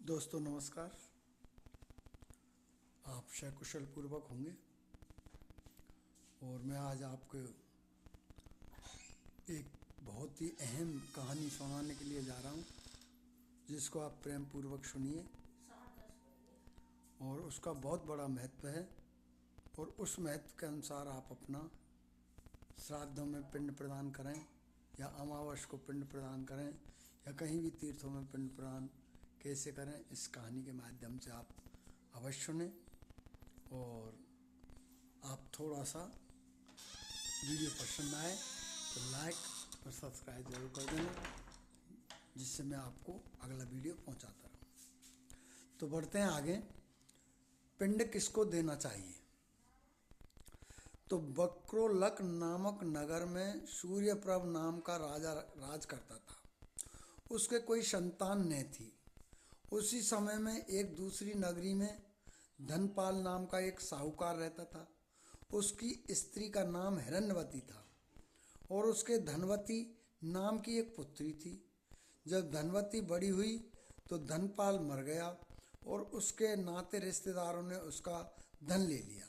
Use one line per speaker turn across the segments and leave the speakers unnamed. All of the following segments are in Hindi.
दोस्तों नमस्कार। आप सकुशल पूर्वक होंगे और मैं आज आपको एक बहुत ही अहम कहानी सुनाने के लिए जा रहा हूँ, जिसको आप प्रेम पूर्वक सुनिए। और उसका बहुत बड़ा महत्व है और उस महत्व के अनुसार आप अपना श्राद्धों में पिंड प्रदान करें या अमावस को पिंड प्रदान करें या कहीं भी तीर्थों में पिंड प्रदान कैसे करें, इस कहानी के माध्यम से आप अवश्य सुने। और आप थोड़ा सा वीडियो पसंद आए तो लाइक और सब्सक्राइब जरूर कर देना, जिससे मैं आपको अगला वीडियो पहुंचाता रहूं। तो बढ़ते हैं आगे। पिंड किसको देना चाहिए? तो वक्रोलक नामक नगर में सूर्यप्रभ नाम का राजा राज करता था। उसके कोई संतान नहीं थी। उसी समय में एक दूसरी नगरी में धनपाल नाम का एक साहूकार रहता था। उसकी स्त्री का नाम हिरण्यवती था और उसके धनवती नाम की एक पुत्री थी। जब धनवती बड़ी हुई तो धनपाल मर गया और उसके नाते रिश्तेदारों ने उसका धन ले लिया।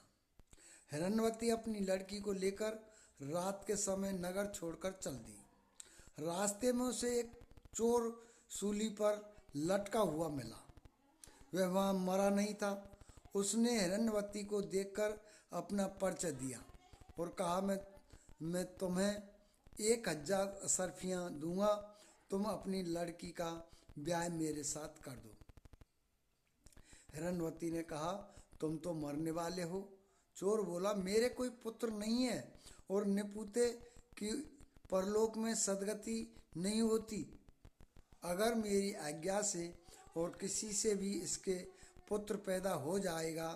हिरण्यवती अपनी लड़की को लेकर रात के समय नगर छोड़कर चल दी। रास्ते में उसे एक चोर सूली पर लटका हुआ मिला। वह वहाँ मरा नहीं था। उसने हिरण्यवती को देखकर अपना परिचय दिया और कहा, मैं तुम्हें 1000 असरफियाँ दूंगा, तुम अपनी लड़की का ब्याह मेरे साथ कर दो। हिरण्यवती ने कहा, तुम तो मरने वाले हो। चोर बोला, मेरे कोई पुत्र नहीं है और निपुते की परलोक में सदगति नहीं होती। अगर मेरी आज्ञा से और किसी से भी इसके पुत्र पैदा हो जाएगा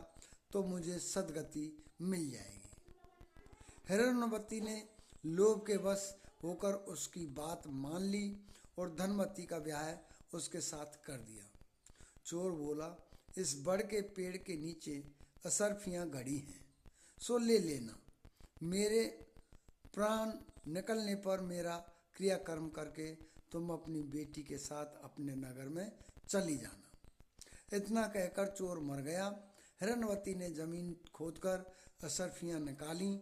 तो मुझे सदगति मिल जाएगी। हिरण्यवती ने लोभ के वश होकर उसकी बात मान ली और धनवती का ब्याह उसके साथ कर दिया। चोर बोला, इस बड़ के पेड़ के नीचे असरफियाँ गड़ी हैं, सो ले लेना। मेरे प्राण निकलने पर मेरा क्रियाकर्म करके तुम अपनी बेटी के साथ अपने नगर में चली जाना। इतना कहकर चोर मर गया। हिरण्यवती ने जमीन खोदकर असरफियाँ निकाली,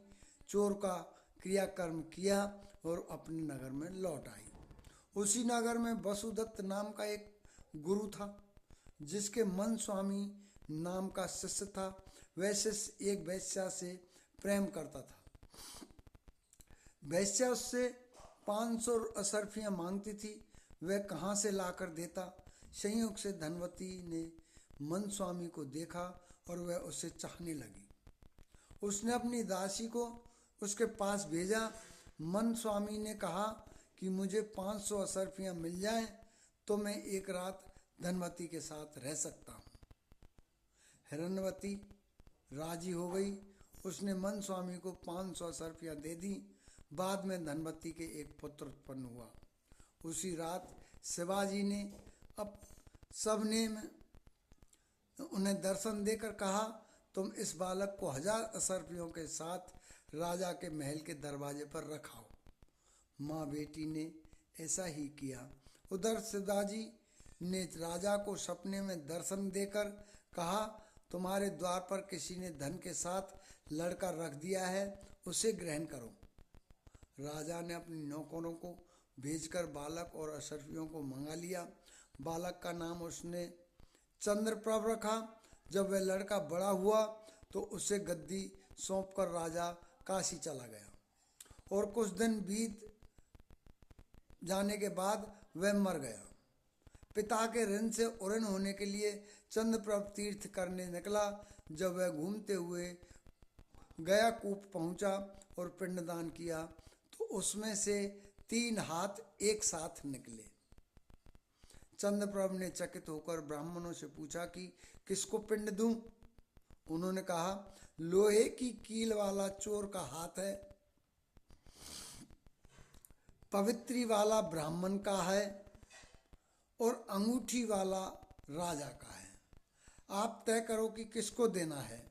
चोर का क्रियाकर्म किया और अपने नगर में लौट आई। उसी नगर में वसुदत्त नाम का एक गुरु था, जिसके मन स्वामी नाम का शिष्य था। वह शिष्य एक वैश्या से प्रेम करता था। वैश्या उससे 500 असरफियाँ मांगती थी। वह कहाँ से लाकर देता। संयोग से धनवती ने मन स्वामी को देखा और वह उसे चाहने लगी। उसने अपनी दासी को उसके पास भेजा। मन स्वामी ने कहा कि मुझे 500 असरफियाँ मिल जाएं तो मैं एक रात धनवती के साथ रह सकता हूँ। हिरण्यवती राजी हो गई। उसने मन स्वामी को 500 असरफियाँ दे दी। बाद में धनवती के एक पुत्र उत्पन्न हुआ। उसी रात शिवाजी ने अब सबने उन्हें दर्शन देकर कहा, तुम इस बालक को 1000 असरफियों के साथ राजा के महल के दरवाजे पर रखाओ। माँ बेटी ने ऐसा ही किया। उधर शिवाजी ने राजा को सपने में दर्शन देकर कहा, तुम्हारे द्वार पर किसी ने धन के साथ लड़का रख दिया है, उसे ग्रहण करो। राजा ने अपने नौकरों को भेजकर बालक और असरफियों को मंगा लिया। बालक का नाम उसने चंद्रप्रभ रखा। जब वह लड़का बड़ा हुआ तो उसे गद्दी सौंपकर राजा काशी चला गया और कुछ दिन बीत जाने के बाद वह मर गया। पिता के ऋण से उऋण होने के लिए चंद्रप्रभ तीर्थ करने निकला। जब वह घूमते हुए गया कूप पहुंचा और पिंडदान किया तो उसमें से 3 हाथ एक साथ निकले। चंद्रप्रभ ने चकित होकर ब्राह्मणों से पूछा कि किसको पिंड दूं। उन्होंने कहा, लोहे की कील वाला चोर का हाथ है, पवित्री वाला ब्राह्मण का है और अंगूठी वाला राजा का है। आप तय करो कि किसको देना है।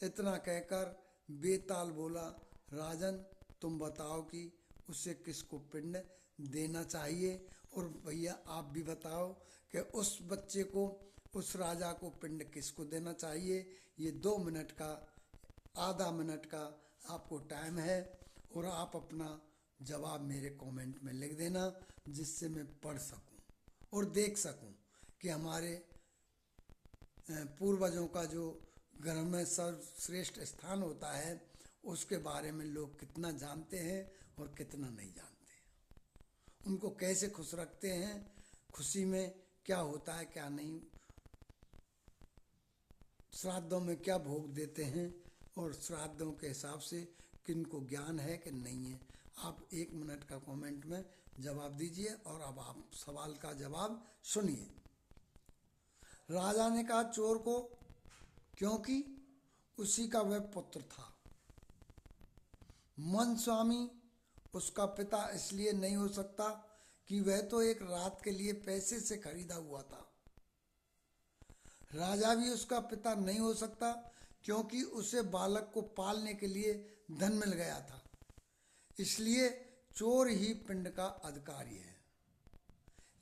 इतना कहकर बेताल बोला, राजन तुम बताओ कि उसे किसको पिंड देना चाहिए और भैया आप भी बताओ कि उस बच्चे को उस राजा को पिंड किसको देना चाहिए, ये 2 मिनट का, आधा मिनट का आपको टाइम है और आप अपना जवाब मेरे कमेंट में लिख देना, जिससे मैं पढ़ सकूं और देख सकूं कि हमारे पूर्वजों का जो घर में सर्वश्रेष्ठ स्थान होता है उसके बारे में लोग कितना जानते हैं और कितना नहीं जानते हैं, उनको कैसे खुश रखते हैं, खुशी में क्या होता है क्या नहीं, श्राद्धों में क्या भोग देते हैं और श्राद्धों के हिसाब से किनको ज्ञान है कि नहीं है। आप 1 मिनट का कमेंट में जवाब दीजिए और अब आप सवाल का जवाब सुनिए। राजा ने कहा चोर को, क्योंकि उसी का वह पुत्र था। मन स्वामी उसका पिता इसलिए नहीं हो सकता कि वह तो एक रात के लिए पैसे से खरीदा हुआ था। राजा भी उसका पिता नहीं हो सकता क्योंकि उसे बालक को पालने के लिए धन मिल गया था, इसलिए चोर ही पिंड का अधिकारी है।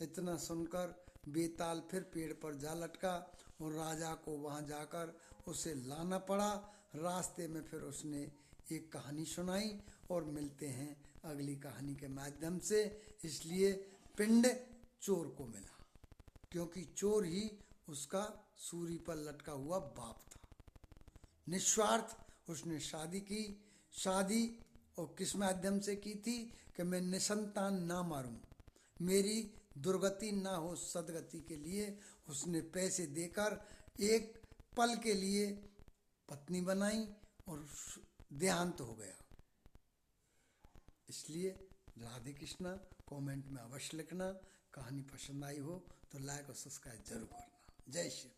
इतना सुनकर बेताल फिर पेड़ पर जा लटका और राजा को वहां जाकर उसे लाना पड़ा। रास्ते में फिर उसने एक कहानी सुनाई और मिलते हैं अगली कहानी के माध्यम से। इसलिए पिंड चोर को मिला क्योंकि चोर ही उसका सूली पर लटका हुआ बाप था। निस्वार्थ उसने शादी की। शादी और किस माध्यम से की थी कि मैं निसंतान ना मारूं, मेरी दुर्गति ना हो, सदगति के लिए उसने पैसे देकर एक पल के लिए पत्नी बनाई और देहांत हो गया। इसलिए राधे कृष्णा। कमेंट में अवश्य लिखना। कहानी पसंद आई हो तो लाइक और सब्सक्राइब जरूर करना। जय श्री राम।